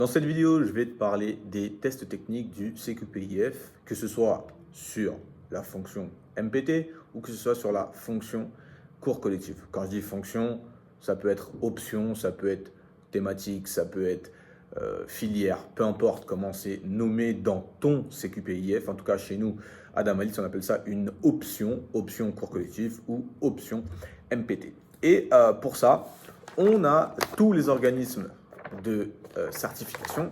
Dans cette vidéo, je vais te parler des tests techniques du CQPIF, que ce soit sur la fonction MPT ou que ce soit sur la fonction cours collectif. Quand je dis fonction, ça peut être option, ça peut être thématique, ça peut être filière, peu importe comment c'est nommé dans ton CQPIF. En tout cas, chez nous, à Damalis, on appelle ça une option, option cours collectif ou option MPT. Et pour ça, on a tous les organismes de certification.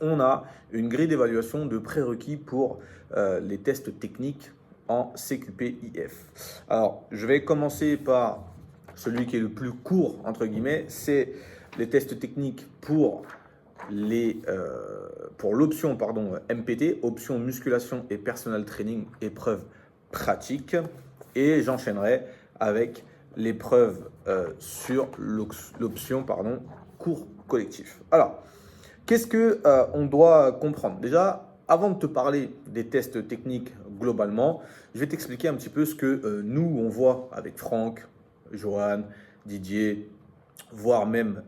On a une grille d'évaluation de prérequis pour les tests techniques en CQPIF. Alors, je vais commencer par celui qui est le plus court, entre guillemets, c'est les tests techniques pour l'option MPT, option musculation et personal training, épreuve pratique. Et j'enchaînerai avec l'épreuve sur l'option cours collectif. Alors, qu'est-ce qu'on doit comprendre? Déjà, avant de te parler des tests techniques globalement, je vais t'expliquer un petit peu ce que nous, on voit avec Franck, Johan, Didier, voire même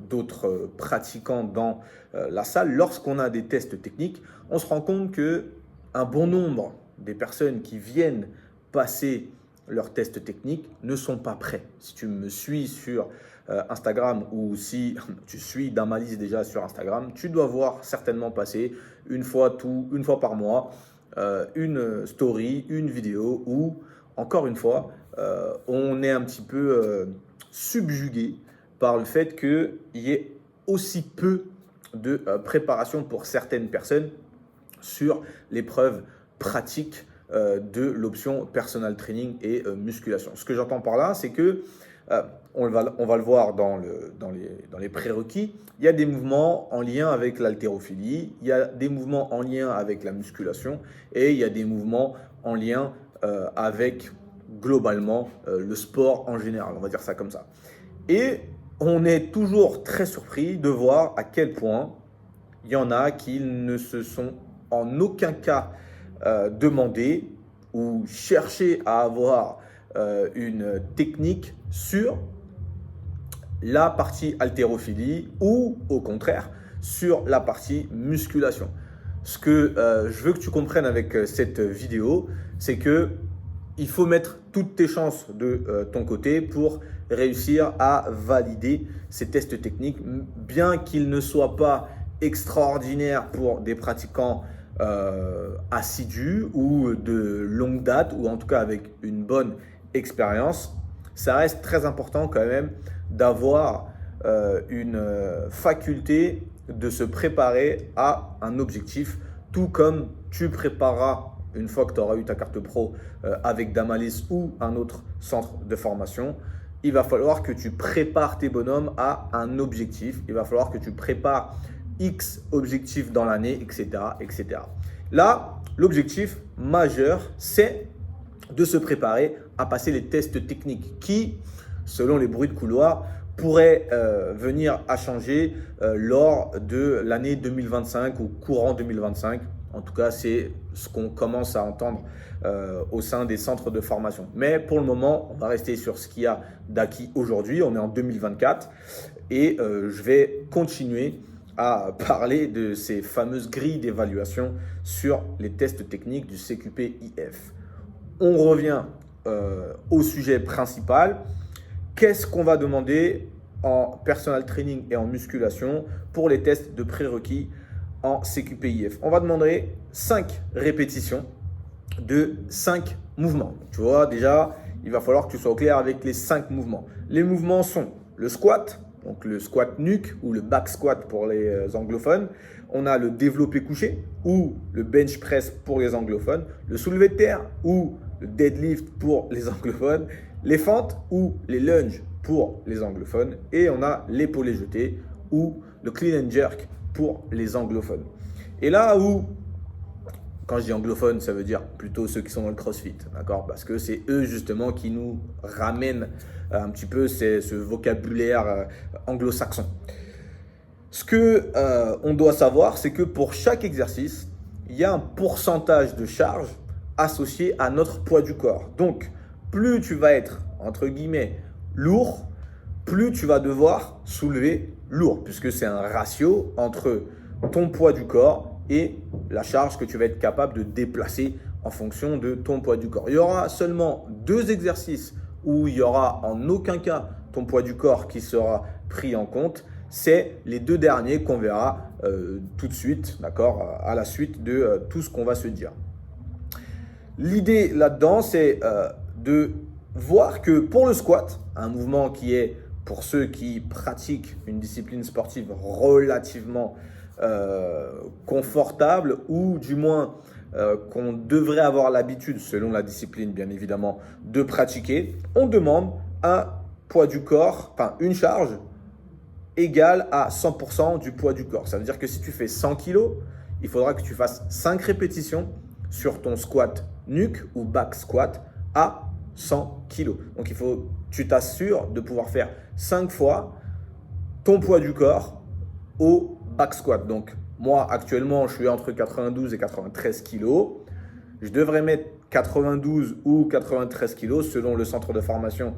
d'autres pratiquants dans la salle. Lorsqu'on a des tests techniques, on se rend compte qu'un bon nombre des personnes qui viennent passer leurs tests techniques ne sont pas prêts. Si tu me suis sur Instagram ou si tu suis Damalis déjà sur Instagram, tu dois voir certainement passer une fois par mois une story, une vidéo où, encore une fois, on est un petit peu subjugué par le fait qu'il y ait aussi peu de préparation pour certaines personnes sur l'épreuve pratique de l'option personal training et musculation. Ce que j'entends par là, c'est que on va le voir dans les prérequis, il y a des mouvements en lien avec l'haltérophilie, il y a des mouvements en lien avec la musculation et il y a des mouvements en lien avec globalement le sport en général, on va dire ça comme ça. Et on est toujours très surpris de voir à quel point il y en a qui ne se sont en aucun cas demandé ou cherché à avoir une technique sur la partie haltérophilie ou au contraire sur la partie musculation. Ce que je veux que tu comprennes avec cette vidéo, c'est que il faut mettre toutes tes chances de ton côté pour réussir à valider ces tests techniques, bien qu'ils ne soient pas extraordinaires pour des pratiquants assidus ou de longue date, ou en tout cas avec une bonne expérience. Ça reste très important quand même d'avoir une faculté de se préparer à un objectif, tout comme tu prépareras une fois que tu auras eu ta carte pro avec Damalis ou un autre centre de formation. Il va falloir que tu prépares tes bonhommes à un objectif. Il va falloir que tu prépares X objectifs dans l'année, etc., etc. Là, l'objectif majeur, c'est de se préparer à passer les tests techniques qui, selon les bruits de couloir, pourraient venir à changer lors de l'année 2025 ou courant 2025. En tout cas, c'est ce qu'on commence à entendre au sein des centres de formation. Mais pour le moment, on va rester sur ce qu'il y a d'acquis aujourd'hui. On est en 2024 et je vais continuer à parler de ces fameuses grilles d'évaluation sur les tests techniques du CQPIF. On revient au sujet principal. Qu'est-ce qu'on va demander en personal training et en musculation pour les tests de prérequis en CQPIF? On va demander 5 répétitions de 5 mouvements. Tu vois, déjà, il va falloir que tu sois au clair avec les 5 mouvements. Les mouvements sont le squat, donc le squat nuque ou le back squat pour les anglophones. On a le développé couché ou le bench press pour les anglophones, le soulevé de terre ou le deadlift pour les anglophones, les fentes ou les lunges pour les anglophones et on a l'épaulé jeté ou le clean and jerk pour les anglophones. Et là où, quand je dis anglophone, ça veut dire plutôt ceux qui sont dans le CrossFit, d'accord? Parce que c'est eux justement qui nous ramènent un petit peu ce vocabulaire anglo-saxon. Ce que on doit savoir, c'est que pour chaque exercice, il y a un pourcentage de charge associé à notre poids du corps. Donc, plus tu vas être, entre guillemets, lourd, plus tu vas devoir soulever lourd, puisque c'est un ratio entre ton poids du corps et la charge que tu vas être capable de déplacer en fonction de ton poids du corps. Il y aura seulement 2 exercices où il n'y aura en aucun cas ton poids du corps qui sera pris en compte. C'est les 2 derniers qu'on verra tout de suite, d'accord, à la suite de tout ce qu'on va se dire. L'idée là-dedans, c'est de voir que pour le squat, un mouvement qui est pour ceux qui pratiquent une discipline sportive relativement confortable, ou du moins qu'on devrait avoir l'habitude, selon la discipline bien évidemment, de pratiquer, on demande un poids du corps, enfin une charge égale à 100% du poids du corps. Ça veut dire que si tu fais 100 kg, il faudra que tu fasses 5 répétitions sur ton squat nuque ou back squat à 100 kg. Donc tu t'assures de pouvoir faire 5 fois ton poids du corps au back squat. Donc moi actuellement je suis entre 92 et 93 kg. Je devrais mettre 92 ou 93 kg selon le centre de formation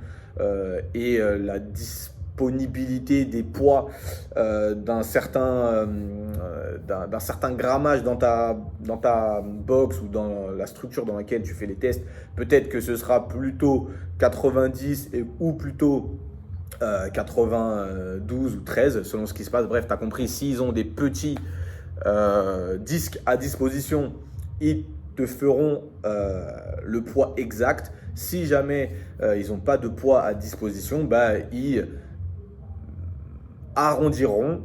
et la disponibilité des poids d'un certain grammage dans ta box ou dans la structure dans laquelle tu fais les tests. Peut-être que ce sera plutôt 90 ou plutôt 92 ou 13 selon ce qui se passe. Bref, tu as compris, s'ils ont des petits disques à disposition, ils te feront le poids exact. Si jamais ils n'ont pas de poids à disposition, ils arrondiront,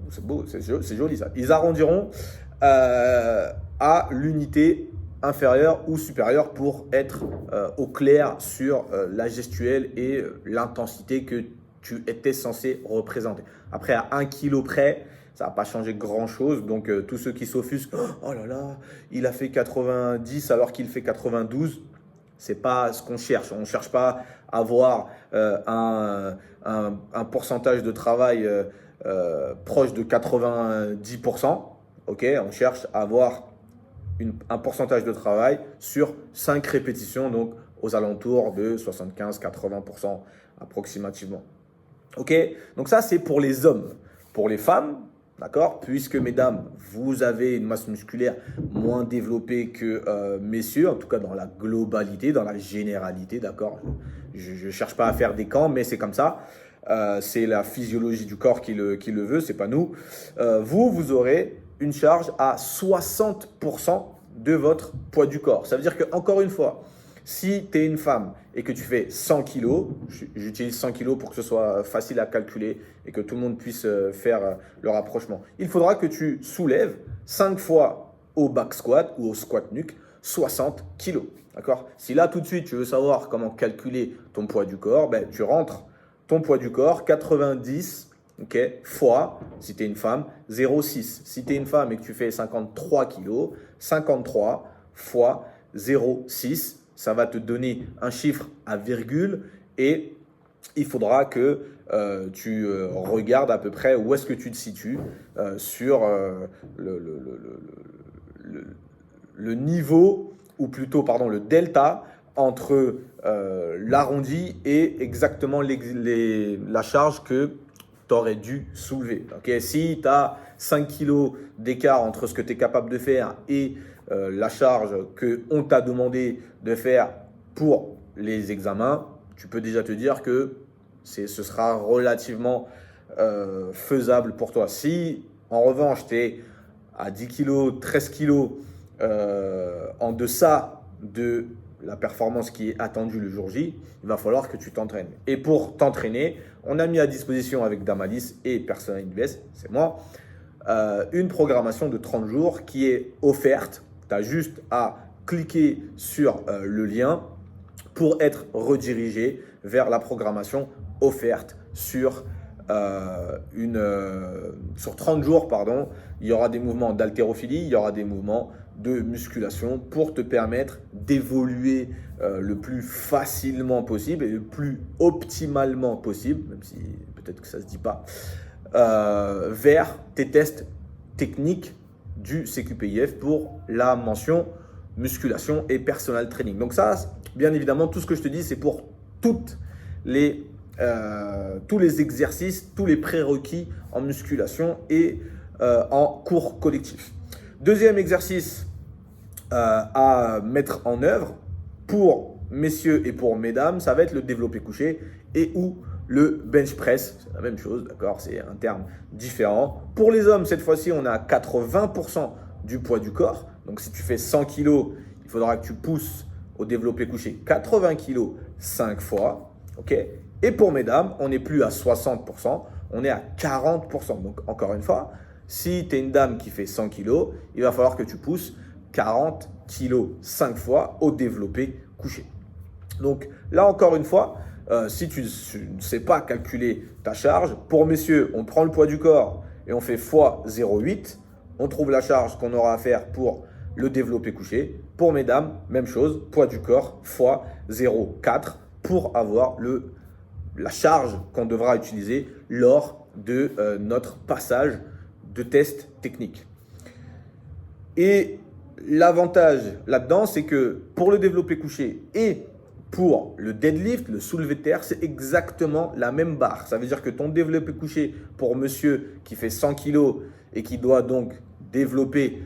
c'est beau, c'est joli ça, ils arrondiront à l'unité inférieure ou supérieure pour être au clair sur la gestuelle et l'intensité que tu étais censé représenter. Après, à 1 kg près, ça va pas changer grand chose. Donc, tous ceux qui s'offusquent, oh là là, il a fait 90 alors qu'il fait 92. C'est pas ce qu'on cherche. On ne cherche pas à avoir un pourcentage de travail proche de 90%. Ok, on cherche à avoir un pourcentage de travail sur 5 répétitions, donc aux alentours de 75-80% approximativement. Ok, donc ça c'est pour les hommes. Pour les femmes, d'accord, puisque mesdames, vous avez une masse musculaire moins développée que messieurs, en tout cas dans la globalité, dans la généralité, d'accord. Je ne cherche pas à faire des camps, mais c'est comme ça. C'est la physiologie du corps qui le veut, c'est pas nous. Vous aurez une charge à 60% de votre poids du corps. Ça veut dire que, encore une fois, si tu es une femme et que tu fais 100 kg, j'utilise 100 kg pour que ce soit facile à calculer et que tout le monde puisse faire le rapprochement. Il faudra que tu soulèves 5 fois au back squat ou au squat nuque 60 kg. D'accord ? Si là, tout de suite, tu veux savoir comment calculer ton poids du corps, tu rentres ton poids du corps 90 fois, si tu es une femme, 0,6. Si tu es une femme et que tu fais 53 kg, 53 fois 0,6. Ça va te donner un chiffre à virgule et il faudra que tu regardes à peu près où est-ce que tu te situes sur le niveau, ou plutôt, pardon, le delta entre l'arrondi et exactement la charge que tu aurais dû soulever. Okay, si tu as 5 kg d'écart entre ce que tu es capable de faire et la charge qu'on t'a demandé de faire pour les examens, tu peux déjà te dire que ce sera relativement faisable pour toi. Si en revanche tu es à 10 kg, 13 kg en deçà de la performance qui est attendue le jour J, il va falloir que tu t'entraînes. Et pour t'entraîner, on a mis à disposition avec Damalis et Personal Invest, c'est moi, une programmation de 30 jours qui est offerte. Tu as juste à cliquer sur le lien pour être redirigé vers la programmation offerte sur 30 jours. Pardon. Il y aura des mouvements d'haltérophilie, il y aura des mouvements de musculation pour te permettre d'évoluer le plus facilement possible et le plus optimalement possible, même si peut-être que ça ne se dit pas, vers tes tests techniques du CQPIF pour la mention musculation et personal training. Donc ça, bien évidemment, tout ce que je te dis, c'est pour toutes les tous les exercices, tous les prérequis en musculation et en cours collectif. Deuxième exercice à mettre en œuvre pour messieurs et pour mesdames, ça va être le développé couché et ou le bench press. C'est la même chose, d'accord? C'est un terme différent. Pour les hommes, cette fois-ci, on est à 80% du poids du corps. Donc, si tu fais 100 kg, il faudra que tu pousses au développé couché 80 kg 5 fois. Okay, et pour mesdames, on n'est plus à 60%, on est à 40%. Donc, encore une fois, si tu es une dame qui fait 100 kg, il va falloir que tu pousses 40 kg 5 fois au développé couché. Donc, là, encore une fois, si tu ne sais pas calculer ta charge, pour messieurs, on prend le poids du corps et on fait fois 0,8. On trouve la charge qu'on aura à faire pour le développé couché. Pour mesdames, même chose, poids du corps fois 0,4 pour avoir la charge qu'on devra utiliser lors de notre passage de test technique. Et l'avantage là-dedans, c'est que pour le développé couché et pour le deadlift, le soulevé de terre, c'est exactement la même barre. Ça veut dire que ton développé couché pour monsieur qui fait 100 kg et qui doit donc développer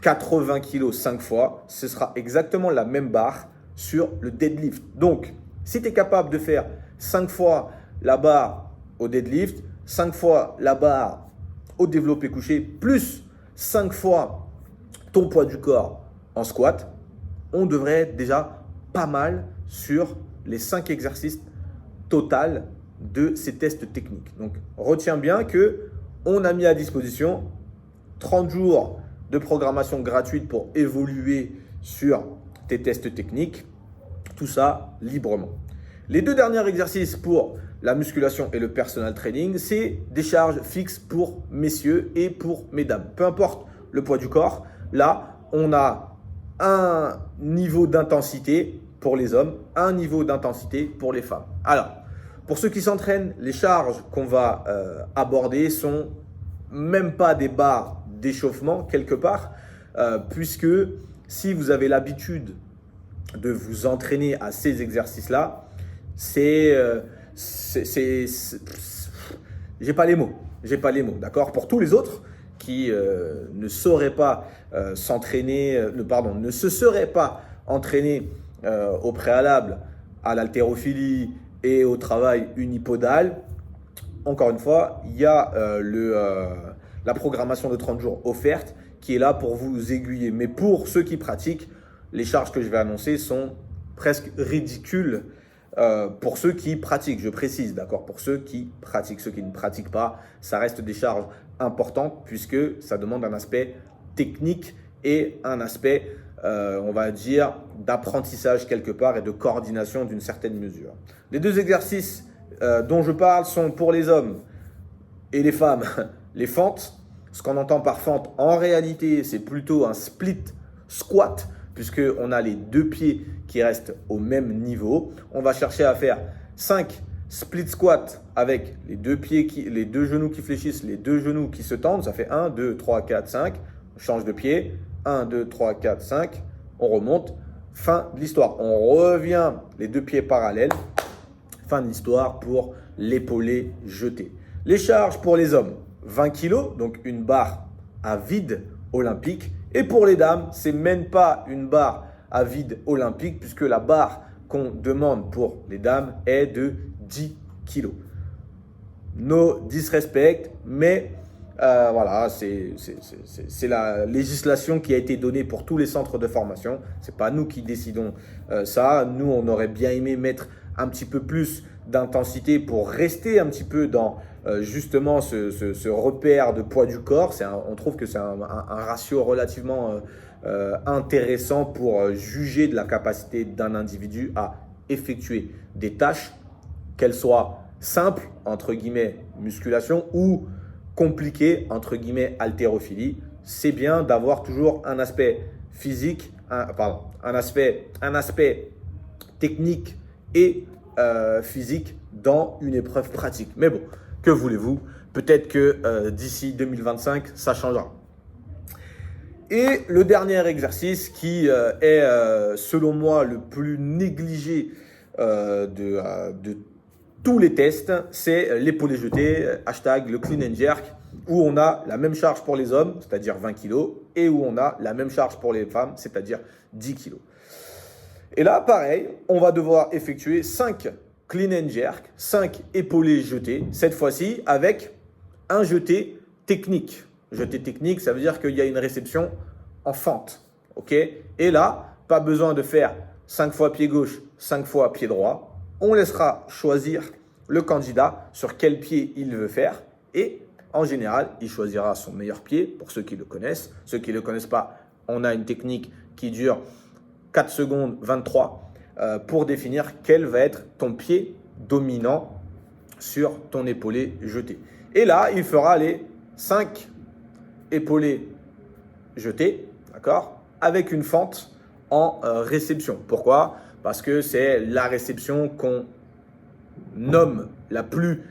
80 kg 5 fois, ce sera exactement la même barre sur le deadlift. Donc, si tu es capable de faire 5 fois la barre au deadlift, 5 fois la barre au développé couché, plus 5 fois ton poids du corps en squat, on devrait être déjà pas mal sur les 5 exercices total de ces tests techniques. Donc, retiens bien que on a mis à disposition 30 jours de programmation gratuite pour évoluer sur tes tests techniques. Tout ça librement. Les deux derniers exercices pour la musculation et le personal training, c'est des charges fixes pour messieurs et pour mesdames. Peu importe le poids du corps, là, on a un niveau d'intensité pour les hommes, un niveau d'intensité pour les femmes. Alors, pour ceux qui s'entraînent, les charges qu'on va aborder sont même pas des barres d'échauffement quelque part, puisque si vous avez l'habitude de vous entraîner à ces exercices-là, j'ai pas les mots, d'accord? Pour tous les autres qui ne sauraient pas s'entraîner, ne se seraient pas entraînés au préalable à l'haltérophilie et au travail unipodal, encore une fois, il y a la programmation de 30 jours offerte qui est là pour vous aiguiller. Mais pour ceux qui pratiquent, les charges que je vais annoncer sont presque ridicules pour ceux qui pratiquent, je précise, d'accord? Pour ceux qui pratiquent, ceux qui ne pratiquent pas, ça reste des charges importantes puisque ça demande un aspect technique et un aspect, on va dire, d'apprentissage quelque part et de coordination d'une certaine mesure. Les deux exercices dont je parle sont pour les hommes et les femmes, les fentes. Ce qu'on entend par fente, en réalité, c'est plutôt un split squat, puisqu'on a les deux pieds qui restent au même niveau. On va chercher à faire 5 split squats avec les deux genoux qui fléchissent, les deux genoux qui se tendent. Ça fait 1, 2, 3, 4, 5. On change de pied. 1, 2, 3, 4, 5. On remonte. Fin de l'histoire. On revient les deux pieds parallèles. Fin de l'histoire pour l'épaulé jeté. Les charges pour les hommes, 20 kg, donc une barre à vide olympique. Et pour les dames, c'est même pas une barre à vide olympique puisque la barre qu'on demande pour les dames est de 10 kg. No disrespect, mais voilà, c'est la législation qui a été donnée pour tous les centres de formation. C'est pas nous qui décidons ça. Nous, on aurait bien aimé mettre un petit peu plus d'intensité pour rester un petit peu dans justement ce repère de poids du corps. On trouve que c'est un ratio relativement intéressant pour juger de la capacité d'un individu à effectuer des tâches, qu'elles soient simples, entre guillemets, musculation, ou compliquées, entre guillemets, haltérophilie. C'est bien d'avoir toujours un aspect physique, un aspect technique et physique dans une épreuve pratique. Mais bon, que voulez-vous? Peut-être que d'ici 2025, ça changera. Et le dernier exercice qui est, selon moi, le plus négligé de tous les tests, c'est l'épaulé jeté, hashtag le clean and jerk, où on a la même charge pour les hommes, c'est-à-dire 20 kg, et où on a la même charge pour les femmes, c'est-à-dire 10 kg. Et là, pareil, on va devoir effectuer 5 clean and jerk, 5 épaulés jetés, cette fois-ci avec un jeté technique. Jeté technique, ça veut dire qu'il y a une réception en fente. Okay, et là, pas besoin de faire 5 fois pied gauche, 5 fois pied droit. On laissera choisir le candidat sur quel pied il veut faire. Et en général, il choisira son meilleur pied pour ceux qui le connaissent. Ceux qui ne le connaissent pas, on a une technique qui dure 4 secondes 23 pour définir quel va être ton pied dominant sur ton épaulé jeté. Et là, il fera les 5 épaulés jetés, d'accord, avec une fente en réception. Pourquoi? Parce que c'est la réception qu'on nomme la plus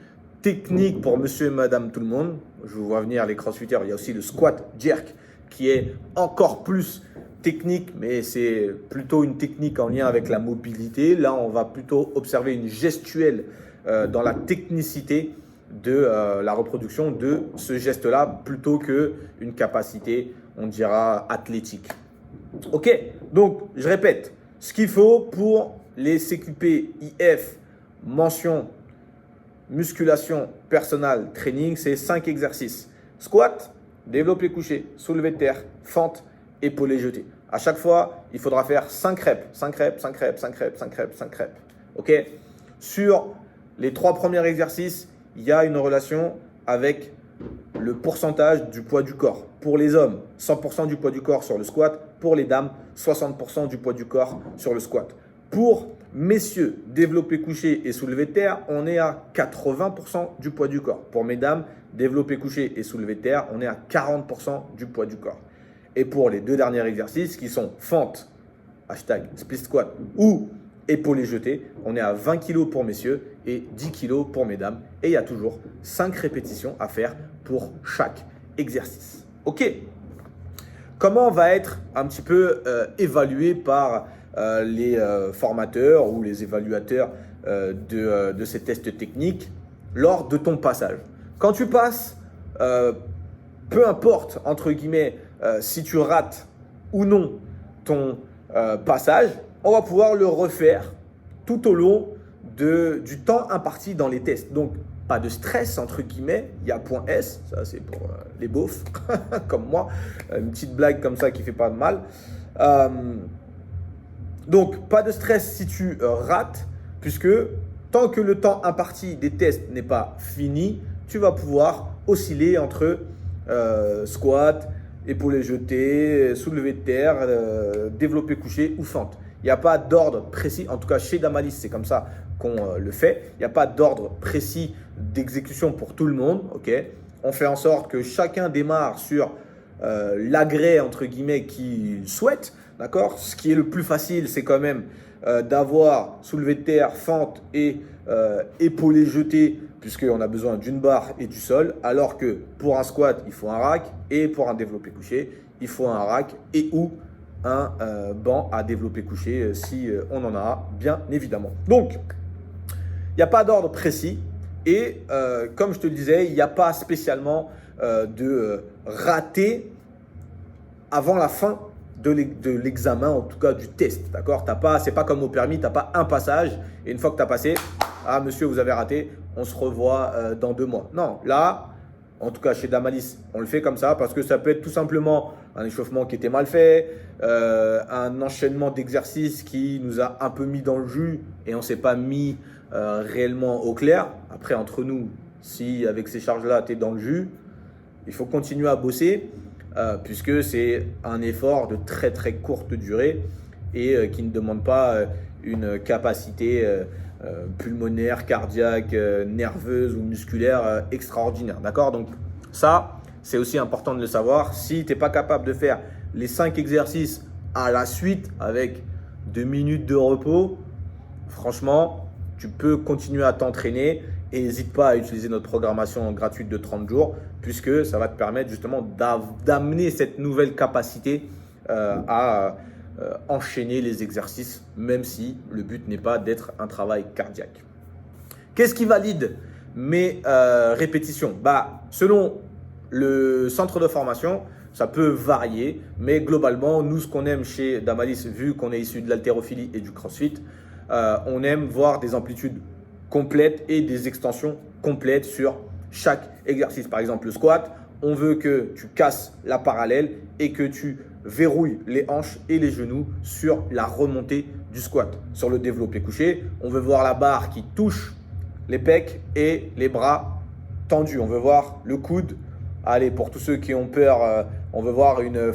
technique pour monsieur et madame tout le monde. Je vous vois venir les crossfitters. Il y a aussi le squat jerk qui est encore plus technique, mais c'est plutôt une technique en lien avec la mobilité. Là, on va plutôt observer une gestuelle dans la technicité de la reproduction de ce geste-là plutôt qu'une capacité, on dira, athlétique. Ok, donc je répète, ce qu'il faut pour les CQP IF, mention musculation personal training, c'est 5 exercices. Squat, développé couché, soulevé de terre, fente, épaulé jeté. À chaque fois, il faudra faire 5 reps, 5 reps, 5 reps, 5 reps, 5 reps, 5 reps. Ok, sur les 3 premiers exercices, il y a une relation avec le pourcentage du poids du corps. Pour les hommes, 100% du poids du corps sur le squat. Pour les dames, 60% du poids du corps sur le squat. Pour messieurs, développé couché et soulevé de terre, on est à 80% du poids du corps. Pour mesdames, développé couché et soulevé de terre, on est à 40% du poids du corps. Et pour les 2 derniers exercices qui sont fente, hashtag split squat ou épaulé jeté, on est à 20 kg pour messieurs et 10 kg pour mesdames. Et il y a toujours 5 répétitions à faire pour chaque exercice. Ok. Comment va être un petit peu évalué par les formateurs ou les évaluateurs de ces tests techniques lors de ton passage? Quand tu passes, peu importe, entre guillemets, si tu rates ou non ton passage, on va pouvoir le refaire tout au long du temps imparti dans les tests. Donc, pas de stress, entre guillemets. Il y a point S, ça c'est pour les beaufs, comme moi. Une petite blague comme ça qui fait pas de mal. Donc, pas de stress si tu rates, puisque tant que le temps imparti des tests n'est pas fini, tu vas pouvoir osciller entre squat, épaulé jeté, soulevé de terre, développé couché ou fente. Il n'y a pas d'ordre précis, en tout cas chez Damalis, c'est comme ça qu'on le fait. Il n'y a pas d'ordre précis d'exécution pour tout le monde. Okay, on fait en sorte que chacun démarre sur l'agrès, entre guillemets, qu'il souhaite. D'accord. Ce qui est le plus facile, c'est quand même d'avoir soulevé de terre, fente et épaulé jeté, puisqu'on a besoin d'une barre et du sol. Alors que pour un squat, il faut un rack, et pour un développé couché, il faut un rack et ou un banc à développer couché si on en a, bien évidemment. Donc, il n'y a pas d'ordre précis et comme je te le disais, il n'y a pas spécialement de raté avant la fin de l'examen, en tout cas du test. D'accord? C'est pas comme au permis, tu n'as pas un passage et une fois que tu as passé, ah monsieur, vous avez raté, on se revoit dans 2 mois. Non, là, en tout cas chez Damalis, on le fait comme ça parce que ça peut être tout simplement un échauffement qui était mal fait, un enchaînement d'exercices qui nous a un peu mis dans le jus et on ne s'est pas mis réellement au clair. Après, entre nous, si avec ces charges-là, tu es dans le jus, il faut continuer à bosser puisque c'est un effort de très très courte durée et qui ne demande pas une capacité pulmonaire, cardiaque, nerveuse ou musculaire extraordinaire. D'accord? Donc ça, c'est aussi important de le savoir. Si tu n'es pas capable de faire les 5 exercices à la suite avec 2 minutes de repos, franchement, tu peux continuer à t'entraîner et n'hésite pas à utiliser notre programmation gratuite de 30 jours puisque ça va te permettre justement d'amener cette nouvelle capacité à enchaîner les exercices, même si le but n'est pas d'être un travail cardiaque. Qu'est-ce qui valide mes répétitions? Selon le centre de formation, ça peut varier, mais globalement, nous, ce qu'on aime chez Damalis, vu qu'on est issu de l'haltérophilie et du crossfit, on aime voir des amplitudes complètes et des extensions complètes sur chaque exercice. Par exemple, le squat, on veut que tu casses la parallèle et que tu verrouilles les hanches et les genoux sur la remontée du squat. Sur le développé couché, on veut voir la barre qui touche les pecs et les bras tendus. On veut voir le coude. Allez, pour tous ceux qui ont peur, on veut voir une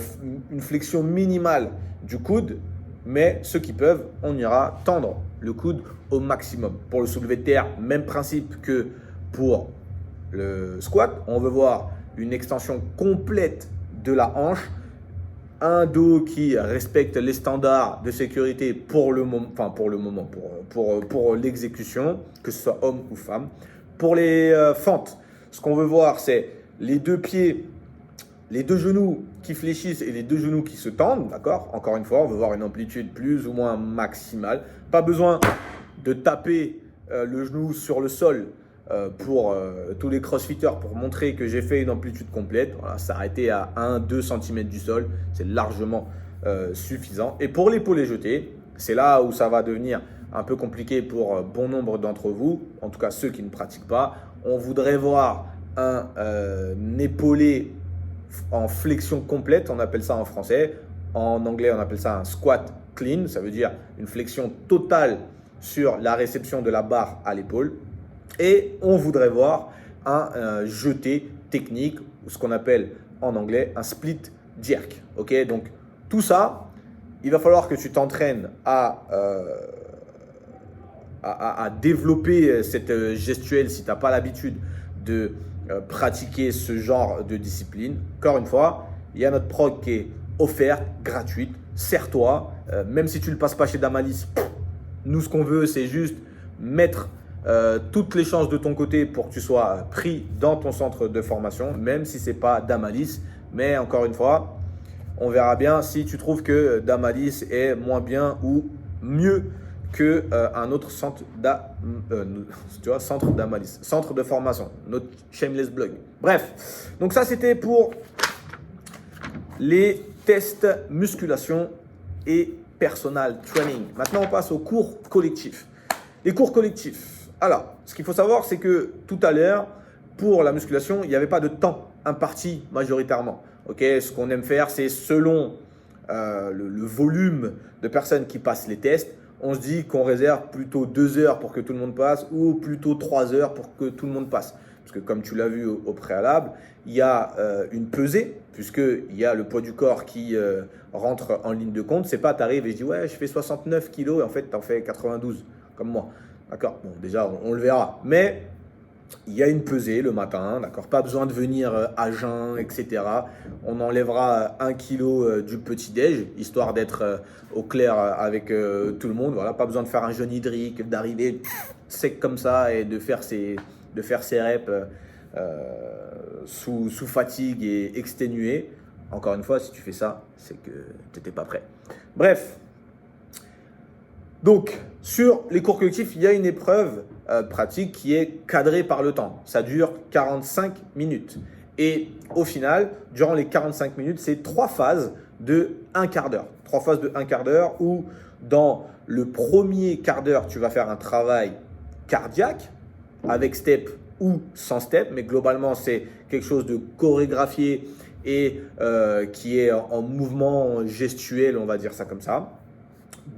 flexion minimale du coude. Mais ceux qui peuvent, on ira tendre le coude au maximum. Pour le soulevé de terre, même principe que pour le squat. On veut voir une extension complète de la hanche, un dos qui respecte les standards de sécurité pour l'exécution, que ce soit homme ou femme. Pour les fentes, ce qu'on veut voir, c'est les deux pieds, les deux genoux qui fléchissent et les deux genoux qui se tendent, d'accord? Encore une fois, on veut voir une amplitude plus ou moins maximale. Pas besoin de taper le genou sur le sol pour tous les crossfitters pour montrer que j'ai fait une amplitude complète. Voilà, s'arrêter à 1-2 cm du sol, c'est largement suffisant. Et pour l'épaulé jeté, c'est là où ça va devenir un peu compliqué pour bon nombre d'entre vous, en tout cas ceux qui ne pratiquent pas. On voudrait voir un épaulé en flexion complète, on appelle ça en français. En anglais, on appelle ça un squat clean. Ça veut dire une flexion totale sur la réception de la barre à l'épaule. Et on voudrait voir un jeté technique, ou ce qu'on appelle en anglais un split jerk. Okay, donc tout ça, il va falloir que tu t'entraînes à développer cette gestuelle si tu n'as pas l'habitude de pratiquer ce genre de discipline. Encore une fois, il y a notre prog qui est offerte, gratuite. Sers-toi, même si tu ne le passes pas chez Damalis. Nous, ce qu'on veut, c'est juste mettre toutes les chances de ton côté pour que tu sois pris dans ton centre de formation, même si ce n'est pas Damalis. Mais encore une fois, on verra bien si tu trouves que Damalis est moins bien ou mieux qu'un autre centre centre Damalis, centre de formation, notre shameless blog. Bref, donc ça c'était pour les tests musculation et personal training. Maintenant, on passe aux cours collectifs. Les cours collectifs. Alors, ce qu'il faut savoir, c'est que tout à l'heure, pour la musculation, il n'y avait pas de temps imparti majoritairement. Okay, ce qu'on aime faire, c'est selon le volume de personnes qui passent les tests, on se dit qu'on réserve plutôt 2 heures pour que tout le monde passe ou plutôt 3 heures pour que tout le monde passe. Parce que comme tu l'as vu au préalable, il y a une pesée, puisqu'il y a le poids du corps qui rentre en ligne de compte. C'est pas, tu arrives et je dis ouais, je fais 69 kilos et en fait, tu en fais 92, comme moi. D'accord? Bon, déjà, on le verra. Mais il y a une pesée le matin, d'accord? Pas besoin de venir à jeun, etc. On enlèvera 1 kilo du petit-déj, histoire d'être au clair avec tout le monde. Voilà, pas besoin de faire un jeûne hydrique, d'arriver sec comme ça et de faire ses reps sous fatigue et exténué. Encore une fois, si tu fais ça, c'est que tu n'étais pas prêt. Bref. Donc, sur les cours collectifs, il y a une épreuve pratique qui est cadrée par le temps. Ça dure 45 minutes. Et au final, durant les 45 minutes, c'est 3 phases de 1 quart d'heure. 3 phases de 1 quart d'heure où dans le premier quart d'heure, tu vas faire un travail cardiaque avec step ou sans step. Mais globalement, c'est quelque chose de chorégraphié et qui est en mouvement gestuel, on va dire ça comme ça.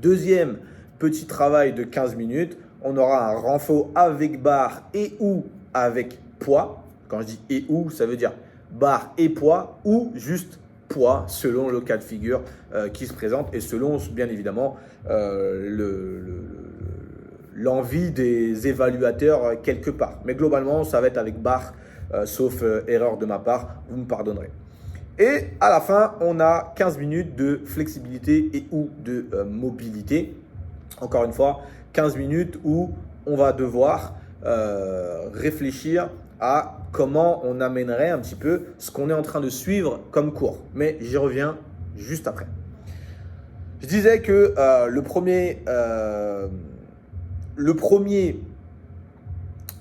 Deuxième petit travail de 15 minutes, on aura un renfort avec barre et ou avec poids. Quand je dis et ou, ça veut dire barre et poids ou juste poids selon le cas de figure qui se présente et selon bien évidemment l'envie des évaluateurs quelque part. Mais globalement, ça va être avec barre, sauf erreur de ma part, vous me pardonnerez. Et à la fin, on a 15 minutes de flexibilité et ou de mobilité. Encore une fois, 15 minutes où on va devoir réfléchir à comment on amènerait un petit peu ce qu'on est en train de suivre comme cours. Mais j'y reviens juste après. Je disais que le premier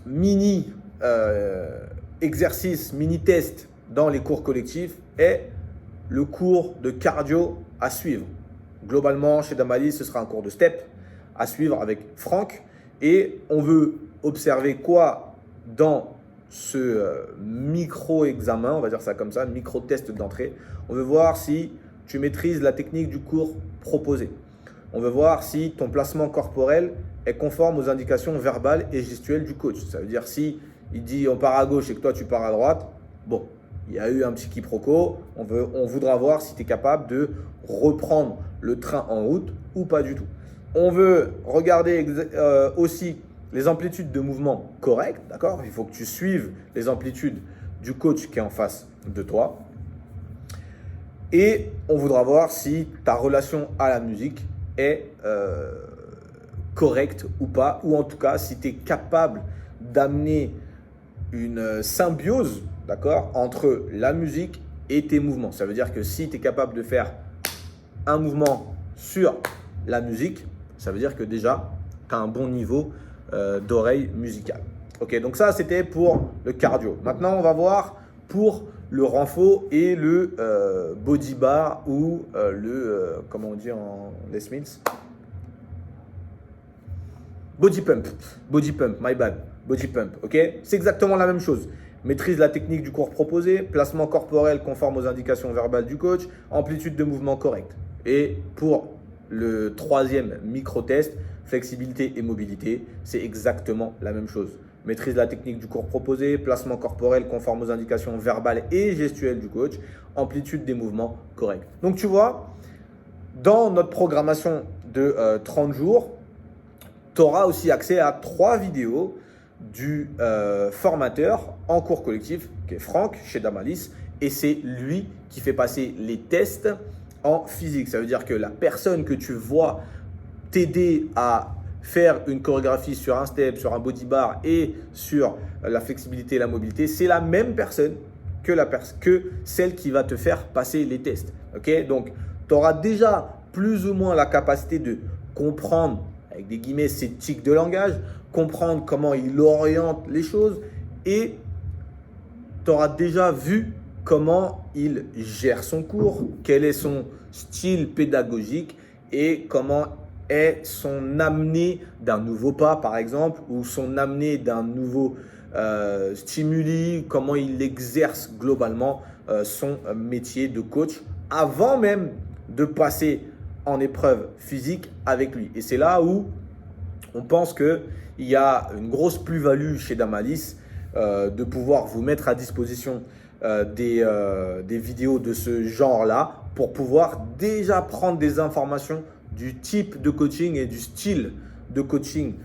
mini exercice, mini test dans les cours collectifs est le cours de cardio à suivre. Globalement, chez Damalis, ce sera un cours de step à suivre avec Franck. Et on veut observer quoi dans ce micro-examen, on va dire ça comme ça, micro-test d'entrée. On veut voir si tu maîtrises la technique du cours proposé. On veut voir si ton placement corporel est conforme aux indications verbales et gestuelles du coach. Ça veut dire si il dit on part à gauche et que toi tu pars à droite, bon, il y a eu un petit quiproquo. On voudra voir si tu es capable de reprendre le train en route ou pas du tout. On veut regarder aussi les amplitudes de mouvement correctes, d'accord? Il faut que tu suives les amplitudes du coach qui est en face de toi. Et on voudra voir si ta relation à la musique est correcte ou pas, ou en tout cas si tu es capable d'amener une symbiose, d'accord, entre la musique et tes mouvements. Ça veut dire que si tu es capable de faire un mouvement sur la musique, ça veut dire que déjà, tu as un bon niveau d'oreille musicale. Ok, donc ça, c'était pour le cardio. Maintenant, on va voir pour le renfort et le body bar ou comment on dit en Les Smiths? Body pump, my bad, body pump, ok? C'est exactement la même chose. Maîtrise la technique du cours proposé, placement corporel conforme aux indications verbales du coach, amplitude de mouvement correcte. Et pour le troisième micro-test, flexibilité et mobilité, c'est exactement la même chose. Maîtrise la technique du cours proposé, placement corporel conforme aux indications verbales et gestuelles du coach, amplitude des mouvements corrects. Donc tu vois, dans notre programmation de 30 jours, tu auras aussi accès à 3 vidéos du formateur en cours collectif, qui est Franck, chez Damalis, et c'est lui qui fait passer les tests en physique. Ça veut dire que la personne que tu vois t'aider à faire une chorégraphie sur un step, sur un body bar et sur la flexibilité et la mobilité, c'est la même personne que celle qui va te faire passer les tests. Okay? Donc, tu auras déjà plus ou moins la capacité de comprendre, avec des guillemets, ses tics de langage, comprendre comment il oriente les choses et tu auras déjà vu comment il gère son cours, quel est son style pédagogique et comment est son amené d'un nouveau pas par exemple ou son amené d'un nouveau stimuli, comment il exerce globalement son métier de coach avant même de passer en épreuve physique avec lui. Et c'est là où on pense qu'il y a une grosse plus-value chez Damalis de pouvoir vous mettre à disposition des vidéos de ce genre-là pour pouvoir déjà prendre des informations du type de coaching et du style de coaching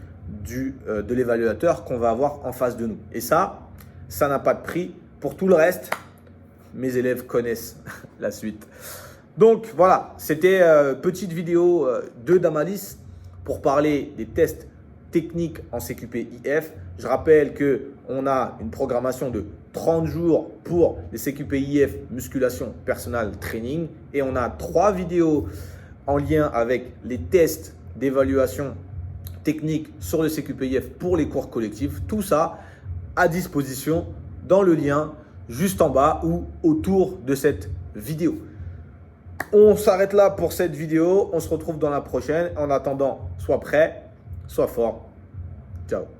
de l'évaluateur qu'on va avoir en face de nous. Et ça n'a pas de prix. Pour tout le reste, mes élèves connaissent la suite. Donc voilà, c'était petite vidéo de Damalis pour parler des tests techniques en CQP-IF. Je rappelle qu'on a une programmation de 30 jours pour les CQP-IF musculation personal training et on a 3 vidéos en lien avec les tests d'évaluation technique sur le CQP-IF pour les cours collectifs. Tout ça à disposition dans le lien juste en bas ou autour de cette vidéo. On s'arrête là pour cette vidéo. On se retrouve dans la prochaine. En attendant, sois prêt, sois fort. Ciao.